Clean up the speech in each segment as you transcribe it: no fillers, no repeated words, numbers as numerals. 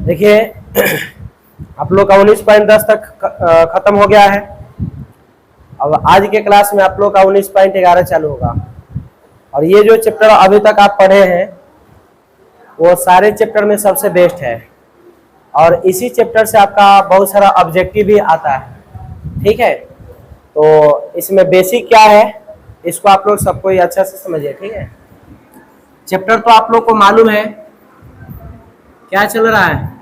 देखिए आप लोग का 19.10 तक खत्म हो गया है। अब आज के क्लास में आप लोग का 19.11 चालू होगा। और ये जो चैप्टर अभी तक आप पढ़े हैं वो सारे चैप्टर में सबसे बेस्ट है, और इसी चैप्टर से आपका बहुत सारा ऑब्जेक्टिव भी आता है। ठीक है, तो इसमें बेसिक क्या है इसको आप लोग सबको ही अच्छा से समझिए। ठीक है, चैप्टर तो आप लोग को मालूम है क्या चल रहा है,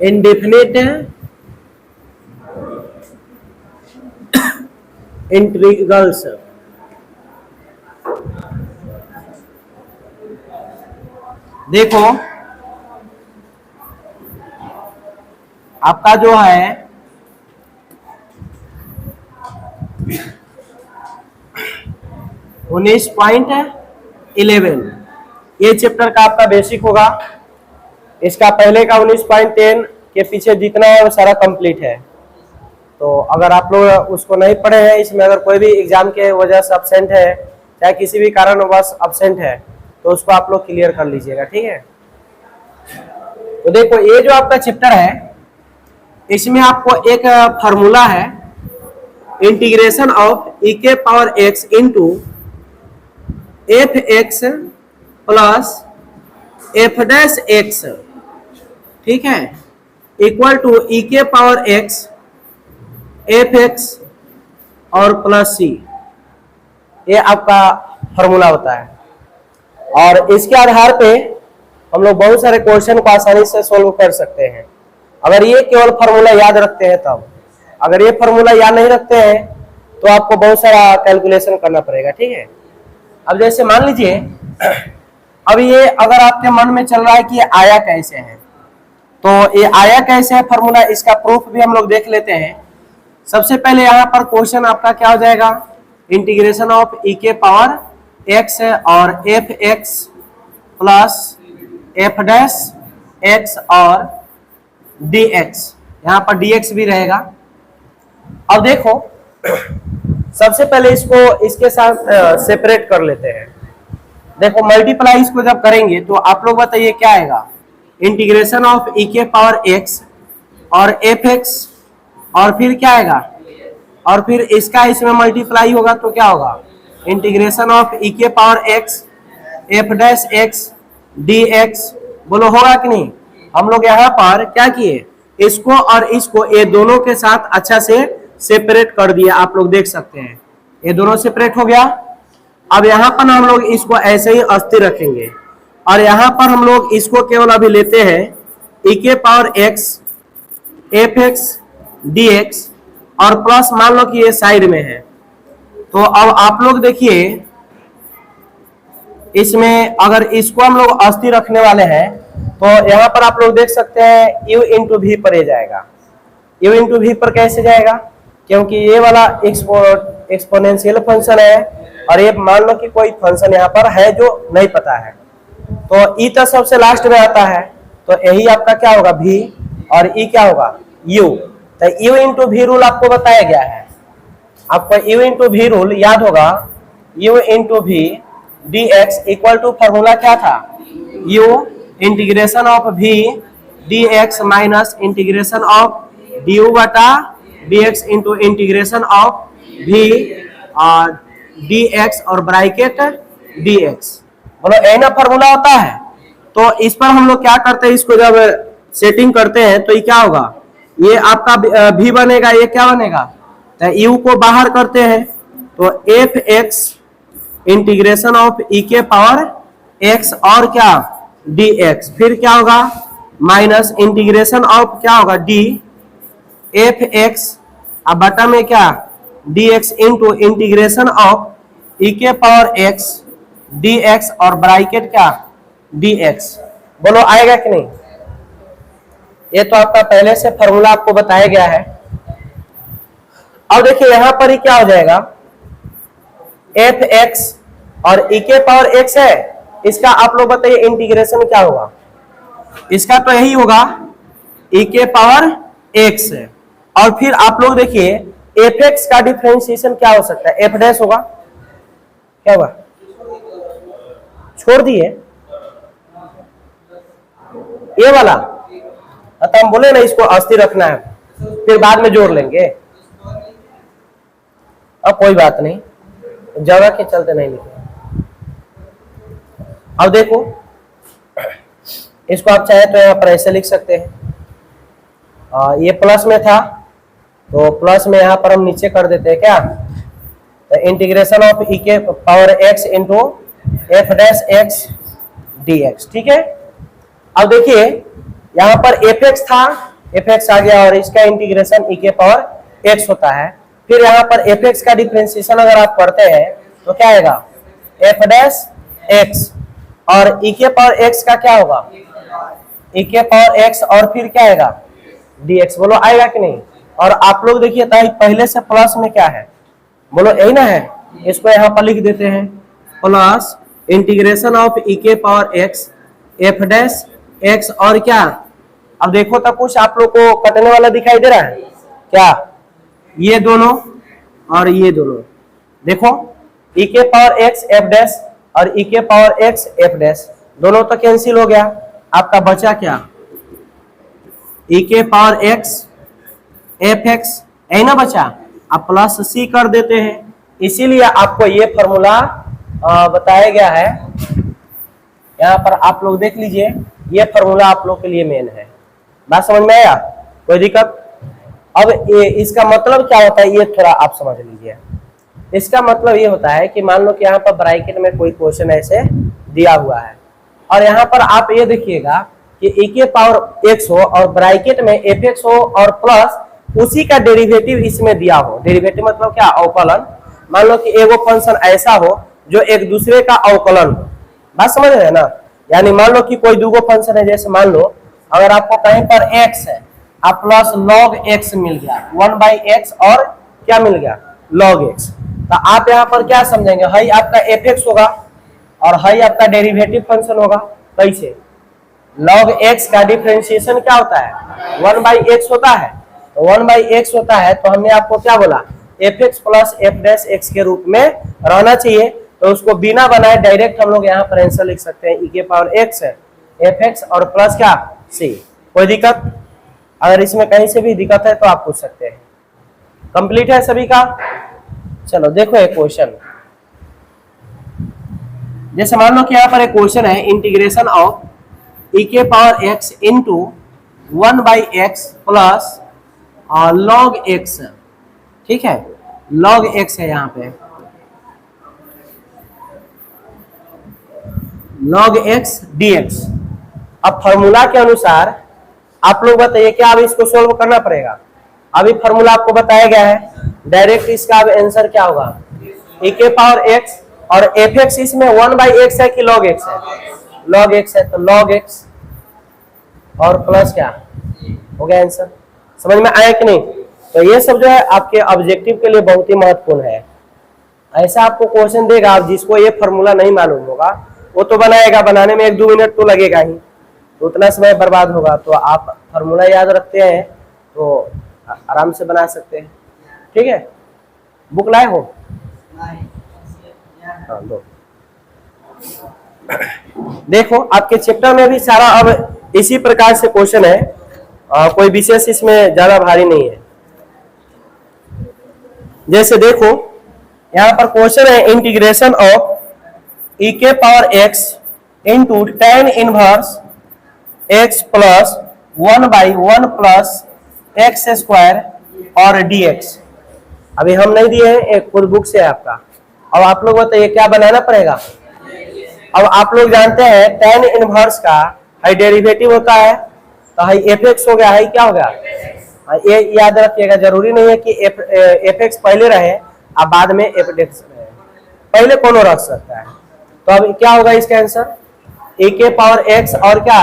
इंडेफिनिट इंटीग्रल्स। देखो आपका जो है (19.11) ये चैप्टर का आपका बेसिक होगा। इसका पहले का 19.10 के पीछे जितना है वो सारा कंप्लीट है। तो अगर आप लोग उसको नहीं पढ़े हैं, इसमें अगर कोई भी एग्जाम के वजह से अब्सेंट है, चाहे किसी भी कारणवश अब्सेंट है, तो उसको आप लोग क्लियर कर लीजिएगा। ठीक है, तो देखो ये जो आपका चैप्टर है इसमें आपको एक फार्मूला है, इंटीग्रेशन ऑफ e के power x into F x plus F dash x, ठीक है, इक्वल टू e के पावर x एफ एक्स और प्लस सी। ये आपका फॉर्मूला होता है, और इसके आधार पे हम लोग बहुत सारे क्वेश्चन को आसानी से सोल्व कर सकते हैं, अगर ये केवल फार्मूला याद रखते हैं तब। अगर ये फार्मूला याद नहीं रखते हैं तो आपको बहुत सारा कैलकुलेशन करना पड़ेगा। ठीक है, अब जैसे मान लीजिए अब ये अगर आपके मन में चल रहा है कि ये आया कैसे है, तो ये आया कैसे है फार्मूला, इसका प्रूफ भी हम लोग देख लेते हैं। सबसे पहले यहाँ पर क्वेश्चन आपका क्या हो जाएगा, इंटीग्रेशन ऑफ e के पावर x और F x plus F dash x और dx, यहाँ पर dx भी रहेगा। अब देखो सबसे पहले इसको इसके साथ सेपरेट कर लेते हैं। देखो मल्टीप्लाई इसको जब करेंगे तो आप लोग बताइए क्या आएगा, इंटीग्रेशन ऑफ e के पावर x और एफ एक्स, और फिर क्या आएगा, और फिर इसका इसमें मल्टीप्लाई होगा तो क्या होगा, इंटीग्रेशन ऑफ e के power x F dash x dx। बोलो होगा कि नहीं। हम लोग यहाँ पर क्या किए, इसको और इसको ये दोनों के साथ अच्छा से सेपरेट कर दिया, आप लोग देख सकते हैं ये दोनों सेपरेट हो गया। अब यहाँ पर हम लोग इसको ऐसे ही अस्थिर रखेंगे, और यहाँ पर हम लोग इसको केवल अभी लेते हैं e के power x F x dx, और प्लस मान लो कि ये साइड में है। तो अब आप लोग देखिए इसमें अगर इसको हम लोग अस्थिर रखने वाले हैं तो यहाँ पर आप लोग देख सकते हैं u इंटू भी पर जाएगा। u इंटू भी पर कैसे जाएगा, क्योंकि ये वाला एक्सपोनेंशियल फंक्शन है, और ये मान लो कि कोई फंक्शन यहाँ पर है जो नहीं पता है, तो e तो सबसे लास्ट में आता है, तो यही आपका क्या होगा v, और e क्या होगा u। तो u इंटू भी रूल आपको बताया गया है, आपको u इंटू भी रूल याद होगा, u इंटू भी dx इक्वल टू फॉर्मूला क्या था, u integration of v dx minus integration of du बटा dx into integration of v और dx और ब्रैकेट dx। बोलो ए ना फॉर्मूला होता है। तो इस पर हम लोग क्या करते हैं, इसको जब सेटिंग करते हैं तो ये क्या होगा, ये आपका v बनेगा, ये क्या बनेगा, तो u को बाहर करते हैं तो F x integration of e के पावर x और क्या dx, फिर क्या होगा माइनस इंटीग्रेशन ऑफ क्या होगा d एफ एक्स, अब बटा में क्या dx into integration of e के पावर x dx और ब्रैकेट क्या dx। बोलो आएगा कि नहीं। ये तो आपका पहले से फॉर्मूला आपको बताया गया है। अब देखिए यहां पर ही क्या हो जाएगा, एफ एक्स और e के पावर x है, इसका आप लोग बताइए इंटीग्रेशन क्या होगा, इसका तो यही होगा e के पावर x है। और फिर आप लोग देखिए एफ एक्स का डिफरेंशिएशन क्या हो सकता है, एफ डैश होगा, क्या होगा, छोड़ दिए ये वाला अतः हम बोले ना इसको अस्थिर रखना है, फिर बाद में जोड़ लेंगे। अब कोई बात नहीं, जगह के चलते नहीं लिखे। अब देखो इसको आप चाहे तो यहाँ पर ऐसे लिख सकते हैं, ये प्लस में था तो प्लस में यहाँ पर हम नीचे कर देते हैं क्या, इंटीग्रेशन ऑफ ई के power x into F dash x D x. ठीक है, अब देखिए यहाँ पर एफ एक्स था, एफ एक्स आ गया और इसका इंटीग्रेशन ई के पावर एक्स होता है। फिर यहाँ पर एफ एक्स का डिफरेंशिएशन अगर आप करते हैं तो क्या आएगा, एफ डैश एक्स, और ई के पावर एक्स का क्या होगा, ई के पावर एक्स, और फिर क्या आएगा डी एक्स। बोलो आएगा कि नहीं। और आप लोग देखिए पहले से प्लस में क्या है, बोलो यही ना है, इसको यहाँ पर लिख देते हैं प्लस इंटीग्रेशन ऑफ ई के power x F dash x, और क्या, अब देखो तो कुछ आप लोग को कटने वाला दिखाई दे रहा है क्या, ये दोनों और ये दोनों, देखो ई के पावर एक्स एफ डैश और ई के पावर एक्स एफ डैश, दोनों तो कैंसिल हो गया, आपका बचा क्या, ई के पावर एक्स एफ एक्स, है ना बचा, आप प्लस सी कर देते हैं। इसीलिए आपको ये फॉर्मूला बताया गया है, यहाँ पर आप लोग देख लीजिए, ये फॉर्मूला आप लोग के लिए मेन है। बात समझ में आया, कोई दिक्कत। अब ये इसका मतलब क्या होता है ये थोड़ा आप समझ लीजिए। इसका मतलब ये होता है कि मान लो कि यहाँ पर ब्रैकेट में कोई क्वेश्चन ऐसे दिया हुआ है और यहाँ पर आप ये देखिएगा कि e के पावर x हो और ब्रैकेट में fx हो और प्लस उसी का डेरिवेटिव इसमें दिया हो। डेरिवेटिव मतलब क्या, अवकलन। मान लो कि एगो फंक्शन ऐसा हो जो एक दूसरे का अवकलन हो। बात समझ रहे हैं ना, यानी मान लो कि कोई दूगो फंक्शन है, जैसे मान लो अगर आपको कहीं पर x है, आप प्लस log x मिल गया, 1/x, और क्या मिल गया log x, तो आप यहाँ पर क्या समझेंगे, हाई आपका fx होगा और हाई आपका डेरिवेटिव फंक्शन होगा। कैसे, log x का डिफरेंशिएशन क्या होता है 1/x होता है, तो 1/x होता है, तो हमने आपको क्या बोला fx plus f dash x के रूप में रहना चाहिए। तो उसको बिना बनाए डायरेक्ट हम लोग यहाँ पर आंसर लिख सकते हैं, e के पावर x है fx और प्लस क्या c। कोई दिक्कत, अगर इसमें कहीं से भी दिक्कत है तो आप पूछ सकते हैं। कंप्लीट है सभी का। चलो देखो एक क्वेश्चन, जैसे मान लो कि यहाँ पर एक क्वेश्चन है, इंटीग्रेशन ऑफ e के power x into 1/x plus log x, ठीक है, log x है यहाँ पे, log x dx। अब फॉर्मूला के अनुसार आप लोग बताइए क्या अब इसको सोल्व करना पड़ेगा। अभी फॉर्मूला आपको बताया गया है, डायरेक्ट इसका अब आंसर क्या होगा, e के पावर x, और fx इसमें 1/x है कि log x है, log x है, तो log x और प्लस क्या हो गया आंसर। समझ में आया कि नहीं। तो ये सब जो है आपके ऑब्जेक्टिव के लिए बहुत ही महत्वपूर्ण है। ऐसा आपको क्वेश्चन देगा, आप जिसको ये फॉर्मूला नहीं मालूम होगा वो तो बनाएगा, बनाने में 1-2 मिनट तो लगेगा ही, तो उतना समय बर्बाद होगा। तो आप फॉर्मूला याद रखते हैं तो आराम से बना सकते हैं। ठीक है, बुक लाए हो, हाँ दो। देखो आपके चैप्टर में भी सारा अब इसी प्रकार से क्वेश्चन है, कोई विशेष इसमें ज्यादा भारी नहीं है। जैसे देखो यहाँ पर क्वेश्चन है, इंटीग्रेशन ऑफ e के power x into tan inverse x plus 1/1 plus x square और dx। अभी हम नहीं दिए हैं, एक खुद बुक से है आपका। अब आप लोग बताइए क्या बनाना पड़ेगा। अब आप लोग जानते हैं tan इनवर्स का हाई डेरिवेटिव होता है, तो हाई fx हो गया, हाई क्या हो गया, ये याद रखिएगा। जरूरी नहीं है कि fx पहले रहे अब बाद में f डेक्स रहे, पहले कौन रख सकता है। तो अब क्या होगा इसका आंसर, e के पावर x और क्या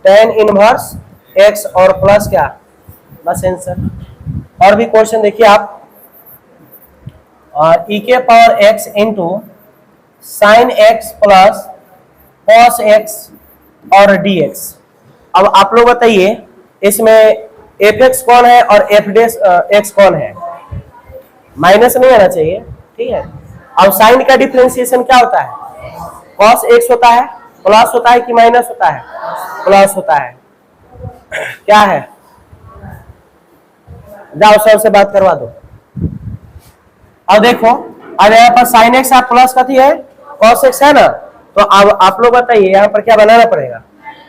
tan इनवर्स x और प्लस क्या, बस आंसर। और भी क्वेश्चन देखिए आप, e के power x into sine x plus cos x और dx। अब आप लोग बताइए इसमें fx कौन है और f डैश x कौन है, माइनस नहीं आना चाहिए, ठीक है। अब साइन का डिफरेंशिएशन क्या होता है, cos x होता है, प्लस होता है कि माइनस होता है, प्लस होता है। क्या है, जाओ सर से बात करवा दो। अब देखो, अब यहाँ पर साइन एक्स आप प्लस कथी है, कॉस एक्स है ना, तो अब आप लोग बताइए यहाँ पर क्या बनाना पड़ेगा,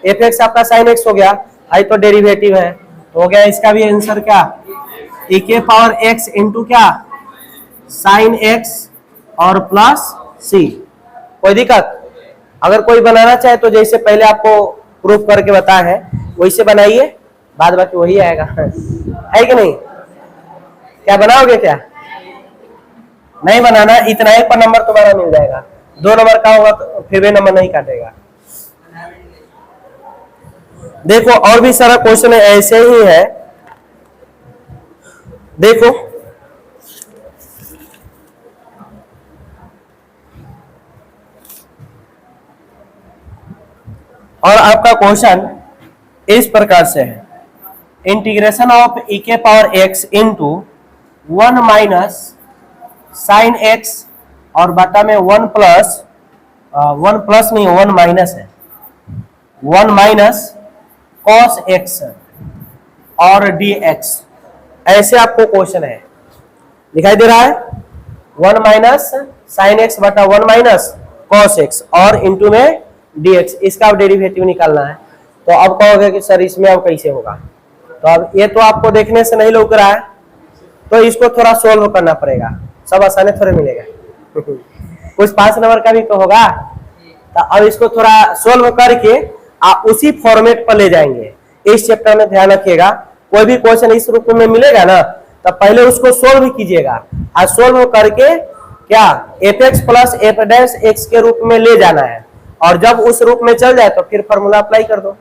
एफ एक्स आपका साइन एक्स हो गया, आई तो डेरिवेटिव है, तो हो गया इसका भी आंसर क्या, e के पावर एक्स इंटू क्या, साइन एक्स और प्लस सी। कोई दिक्कत, अगर कोई बनाना चाहे तो जैसे पहले आपको प्रूफ करके बताया है वैसे बनाइए, बाद बाकी वही आएगा है कि नहीं। क्या बनाओगे, क्या नहीं बनाना, इतना ही पर नंबर तुम्हारा मिल जाएगा, 2 नंबर का होगा तो फिर भी नंबर नहीं काटेगा। देखो और भी सारा क्वेश्चन ऐसे ही है, देखो और आपका क्वेश्चन इस प्रकार से है, इंटीग्रेशन ऑफ e के power x into 1 minus sine x और बटा में 1 प्लस नहीं 1 माइनस है, 1 माइनस कॉस एक्स और dx, ऐसे आपको क्वेश्चन है, दिखाई दे रहा है, 1 माइनस साइन एक्स बटा 1 माइनस कॉस एक्स और इंटू में dx, इसका डेरिवेटिव निकालना है। तो अब कहोगे कि सर इसमें अब कैसे होगा, तो अब ये तो आपको देखने से नहीं लग रहा है, तो इसको थोड़ा सोल्व करना पड़ेगा, सब आसानी थोड़े मिलेगा कुछ 5 नंबर का भी तो होगा, तो अब इसको थोड़ा सोल्व करके आप उसी फॉर्मेट पर ले जाएंगे। इस चैप्टर में ध्यान रखिएगा, कोई भी क्वेश्चन इस रूप में मिलेगा ना, तो पहले उसको सोल्व कीजिएगा, और सोल्व करके क्या F x plus F dash x के रूप में ले जाना है, और जब उस रूप में चल जाए तो फिर फॉर्मूला अप्लाई कर दो।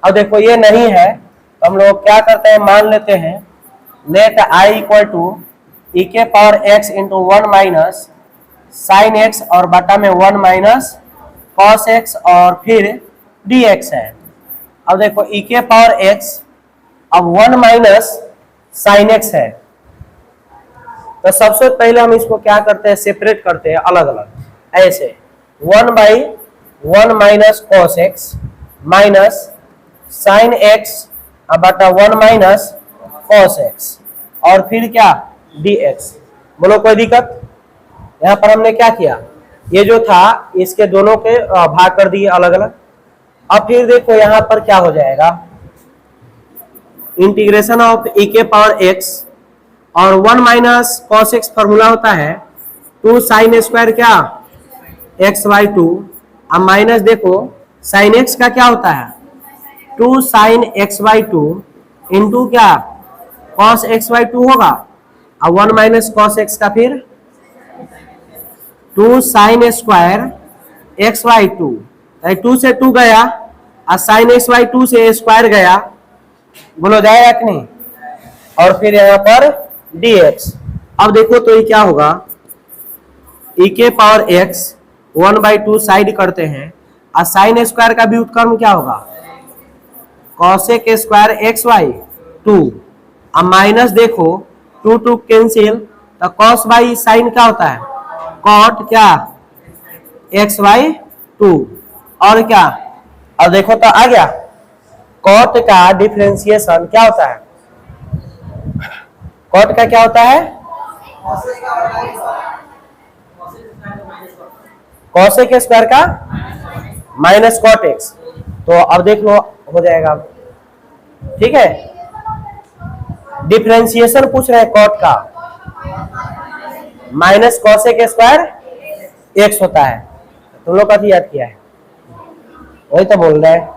अब देखो ये नहीं है तो हम लोग क्या करते हैं, मान लेते हैं लेट आई इक्वल टू ई के power x into 1 minus sine x और बटा में 1 माइनस कॉस एक्स और फिर डी एक्स है। अब देखो ई के पावर एक्स, अब 1 माइनस साइन एक्स है, तो सबसे पहले हम इसको क्या करते हैं, सेपरेट करते हैं अलग अलग, ऐसे 1/1 minus cos x minus sine x बटा 1 माइनस कॉस एक्स और फिर क्या dx। बोलो कोई दिक्कत, यहाँ पर हमने क्या किया, ये जो था इसके दोनों के भाग कर दिए अलग अलग। अब फिर देखो यहाँ पर क्या हो जाएगा, इंटीग्रेशन ऑफ e के पावर x और 1 माइनस कॉस एक्स फॉर्मूला होता है 2 साइन स्क्वायर क्या x/2, अब माइनस देखो साइन x का क्या होता है 2 साइन x/2 इंटू क्या कॉस x/2 होगा, अब 1 माइनस कॉस एक्स का फिर 2 साइन स्क्वायर x/2, 2 से 2 गया और साइन x/2 से स्क्वायर गया, बोलो जाएगा कि नहीं, और फिर यहाँ पर dx। अब देखो तो ये क्या होगा, e के पावर x 1/2 साइड करते हैं और साइन स्क्वायर का भी उत्क्रम क्या होगा कॉसेक स्क्वायर x/2, अब माइनस देखो 2 कैंसिल, तो कॉस बाई साइन क्या होता है कॉट क्या x/2, और क्या, अब देखो तो आ गया कॉट का डिफरेंशिएशन क्या होता है, कॉट का क्या होता है कॉसेक स्क्वायर का माइनस कॉट एक्स। तो अब देख लो हो जाएगा, ठीक है, डिफरेंशिएशन पूछ रहे हैं कॉट का, माइनस कॉसेक स्क्वायर एक्स होता है, तुम लोग कभी याद किया है, वही तो बोल रहे हैं।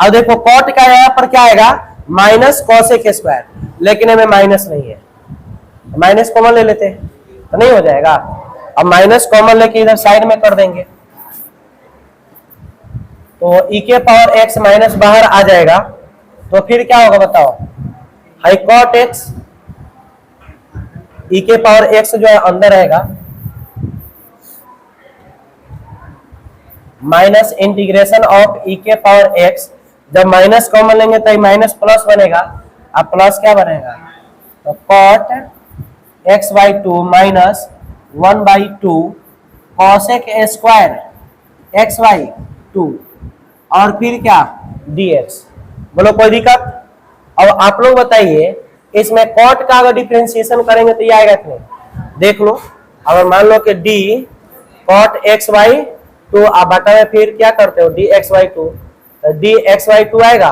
अब देखो कॉट का यहाँ पर क्या आएगा माइनस कॉसेक स्क्वायर, लेकिन हमें माइनस नहीं है, माइनस कॉमन ले लेते हैं तो नहीं हो जाएगा, अब माइनस कॉमन लेके इधर साइड में कर देंगे, तो e के पावर x माइनस बाहर आ जाएगा, तो फिर क्या होगा बताओ, हाई कॉट x, e के पावर x जो है अंदर रहेगा माइनस इंटीग्रेशन ऑफ e के पावर x, जब माइनस कॉमन लेंगे तो माइनस प्लस बनेगा, अब प्लस क्या बनेगा, तो cot x/2 minus 1/2 cosec square x/2 और फिर क्या dx। बोलो कोई दिक्कत, अब आप लोग बताइए इसमें कॉट का अगर डिफरेंशिएशन करेंगे तो ये आएगा कि नहीं? देख लो, अगर मान लो कि d cot x y two, आप बटा में फिर क्या करते हो डी एक्स वाई टू, तो डी एक्स वाई टू आएगा,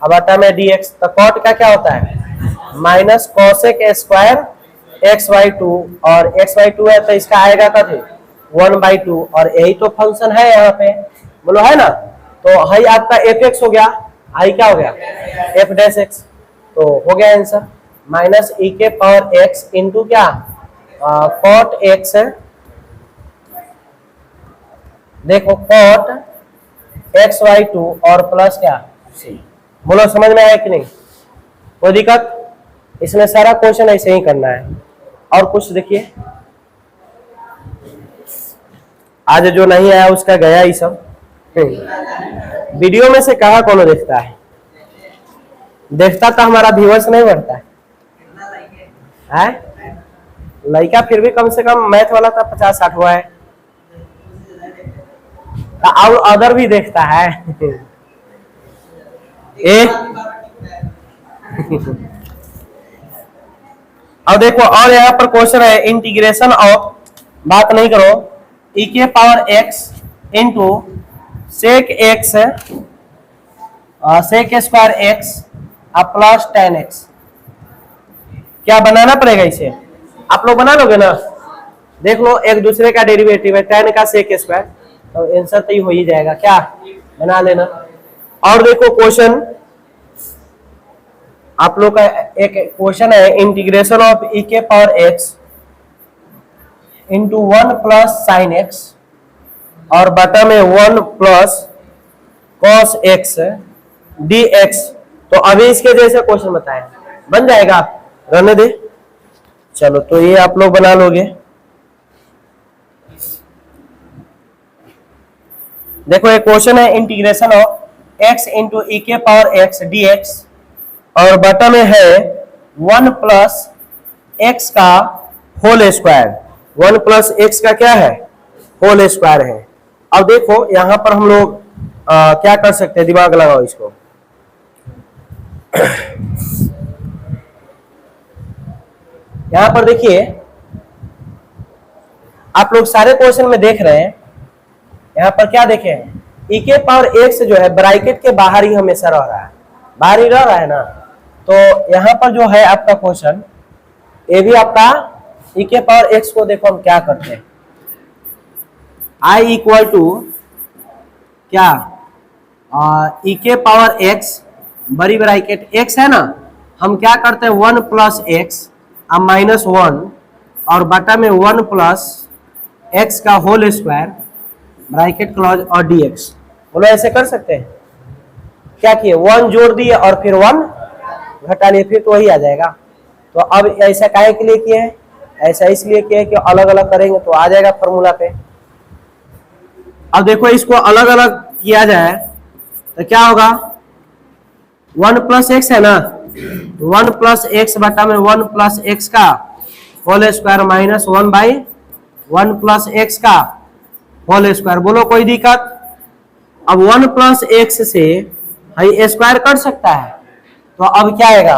अब बटा में डी एक्स, तो कॉट का क्या होता है minus cosec square x y two, और एक्स वाई टू है तो इसका आएगा कभी 1/2, और यही तो फंक्शन है यहाँ पे, बोलो है ना। तो हाई आपका एफ एक्स हो गया, आई क्या हो गया एफ डैश एक्स, तो हो गया आंसर माइनस ई के पावर एक्स इंटू क्या कॉट एक्स, देखो कॉट एक्स वाई टू और प्लस क्या सी, बोलो समझ में आया कि नहीं, कोई दिक्कत? इसमें सारा क्वेश्चन ऐसे ही करना है। और कुछ देखिए, आज जो नहीं आया उसका गया ही सब। वीडियो में से कहा कौन देखता है, देखता तो हमारा व्यूअर्स नहीं बढ़ता है, लड़का फिर भी कम से कम मैथ वाला था 50-60 हुआ है, और अदर भी देखता है। अब देखो, और यहाँ पर क्वेश्चन है इंटीग्रेशन ऑफ, बात नहीं करो, ई के power x into sec x sec square x plus ten x, क्या बनाना पड़ेगा इसे? आप लोग बना लोगे ना, देख लो एक दूसरे का डेरिवेटिव है, टेन का सेक स्क्वायर, तो आंसर तो ही हो ही जाएगा, क्या बना लेना। और देखो क्वेश्चन, आप लोग का एक क्वेश्चन है इंटीग्रेशन ऑफ ई के power x into 1 plus sine x और बटा में 1 plus cos x D x, तो अभी इसके जैसे क्वेश्चन बताए, बन जाएगा, रहने दे। चलो तो ये आप लोग बना लोगे। देखो एक क्वेश्चन है इंटीग्रेशन ऑफ एक्स इंटू ई के पावर एक्स डी एक्स और बटा में है 1 प्लस एक्स का होल स्क्वायर, 1 प्लस एक्स का क्या है होल स्क्वायर है। अब देखो यहां पर हम लोग क्या कर सकते हैं, दिमाग लगाओ इसको। यहां पर देखिए, आप लोग सारे क्वेश्चन में देख रहे हैं, यहां पर क्या देखें, ई के पावर एक्स जो है ब्रैकेट के बाहर ही हमेशा रह रहा है, बाहर ही रह रहा है ना, तो यहां पर जो है आपका क्वेश्चन, ये भी आपका ई के पावर एक्स को देखो हम क्या करते हैं, आई इक्वल टू क्या ई के पावर एक्स बड़ी ब्रैकेट एक्स है ना, हम क्या करते हैं 1 प्लस एक्स अब माइनस 1 और बटा में 1 प्लस एक्स का होल स्क्वायर ब्रैकेट क्लोज और dx, बोलो ऐसे कर सकते हैं। क्या किए 1 जोड़ दिए और फिर 1 घटा लिए, फिर तो वही आ जाएगा। तो अब ऐसा काहे के लिए किए हैं, ऐसा इसलिए किए कि अलग अलग करेंगे तो आ जाएगा फॉर्मूला पे। अब देखो इसको अलग अलग किया जाए तो क्या होगा, 1 प्लस एक्स है ना, 1 प्लस एक्स बटा में 1 प्लस एक्स का whole square minus 1/1 plus x का होल स्क्वायर, बोलो कोई दिक्कत? अब 1 प्लस एक्स से स्क्वायर कर सकता है, तो अब क्या आएगा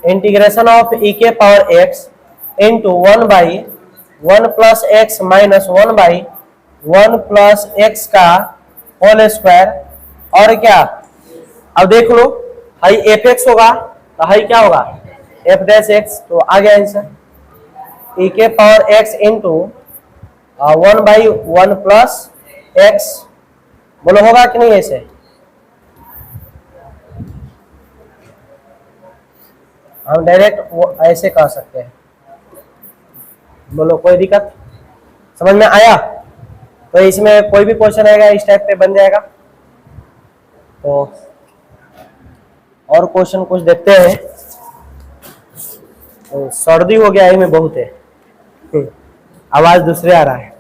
इंटीग्रेशन ऑफ ई के power x into 1/1 plus x minus 1/1 plus x का होल स्क्वायर, और क्या अब देख लो हाई एफ एक्स होगा तो हाई क्या होगा एफ डैश एक्स, तो आ गया आंसर ई के power x into 1/1 plus x, बोलो होगा कि नहीं ऐसे? हम डायरेक्ट ऐसे कह सकते हैं, बोलो कोई दिक्कत? समझ में आया? तो इसमें कोई भी क्वेश्चन आएगा इस टाइप पे बन जाएगा। तो और क्वेश्चन कुछ देखते हैं, तो सर्दी हो गया में बहुत है, आवाज दूसरे आ रहा है।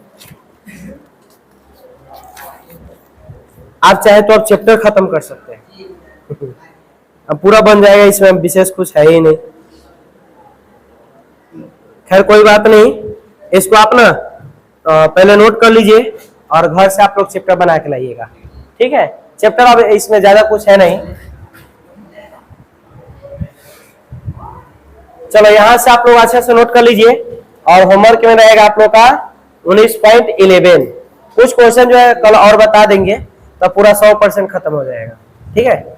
आप चाहे तो आप चैप्टर खत्म कर सकते हैं, अब पूरा बन जाएगा, इसमें विशेष कुछ है ही नहीं। खैर कोई बात नहीं, इसको आप ना पहले नोट कर लीजिए और घर से आप लोग चैप्टर बना के लाइएगा, ठीक है? चैप्टर अब इसमें ज्यादा कुछ है नहीं, चलो यहाँ से आप लोग अच्छे से नोट कर लीजिए, और होमवर्क में रहेगा आप लोग का 19.11। कुछ क्वेश्चन जो है कल और बता देंगे, तो पूरा 100% खत्म हो जाएगा। ठीक है।